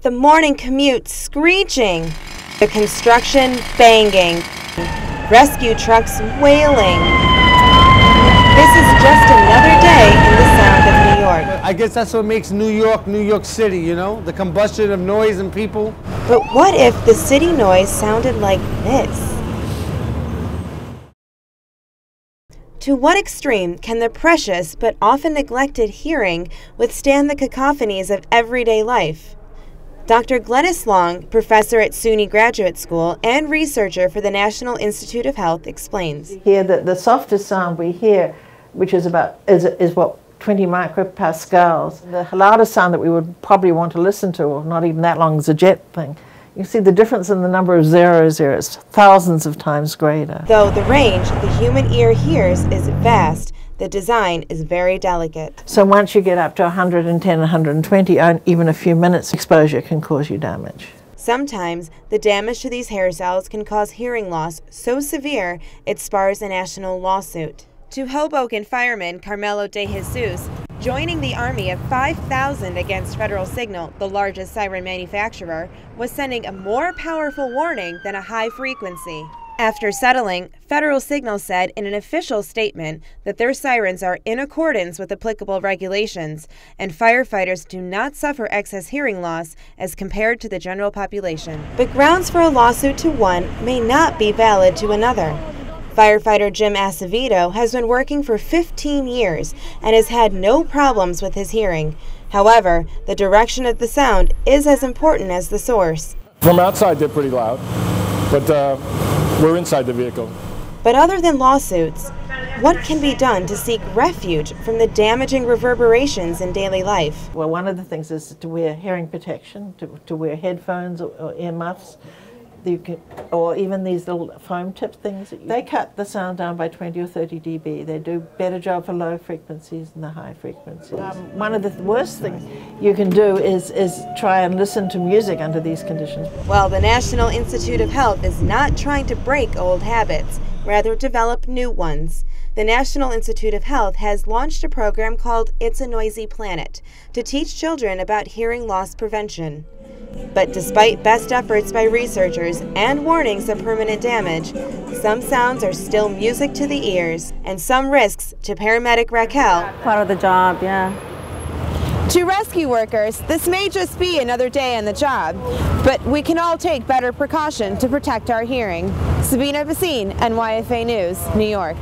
The morning commute screeching, the construction banging, rescue trucks wailing. This is just another day in the sound of New York. I guess that's what makes New York, New York City, you know? The combustion of noise and people. But what if the city noise sounded like this? To what extreme can the precious but often neglected hearing withstand the cacophonies of everyday life? Dr. Glennis Long, professor at SUNY Graduate School and researcher for the National Institute of Health, explains. Here, the softest sound we hear, which is what 20 micropascals. The loudest sound that we would probably want to listen to, or not even that long, is a jet thing. You see the difference in the number of zeros here. It's thousands of times greater. Though the range the human ear hears is vast, the design is very delicate. So once you get up to 110, 120, even a few minutes exposure can cause you damage. Sometimes the damage to these hair cells can cause hearing loss so severe it spars a national lawsuit. To Hoboken fireman Carmelo De Jesus, joining the army of 5,000 against Federal Signal, the largest siren manufacturer, was sending a more powerful warning than a high frequency. After settling, Federal Signal said in an official statement that their sirens are in accordance with applicable regulations, and firefighters do not suffer excess hearing loss as compared to the general population. But grounds for a lawsuit to one may not be valid to another. Firefighter Jim Acevedo has been working for 15 years and has had no problems with his hearing. However, the direction of the sound is as important as the source. From outside, they're pretty loud, but we're inside the vehicle. But other than lawsuits, what can be done to seek refuge from the damaging reverberations in daily life? Well, one of the things is to wear hearing protection, to wear headphones or earmuffs. Or even these little foam tip things. They cut the sound down by 20 or 30 dB. They do a better job for low frequencies than the high frequencies. One of the worst things you can do is try and listen to music under these conditions. Well, the National Institute of Health is not trying to break old habits, rather develop new ones. The National Institute of Health has launched a program called It's a Noisy Planet to teach children about hearing loss prevention. But despite best efforts by researchers and warnings of permanent damage, some sounds are still music to the ears, and some risks to paramedic Raquel. Part of the job, yeah. To rescue workers, this may just be another day on the job, but we can all take better precaution to protect our hearing. Sabina Vaccine, NYFA News, New York.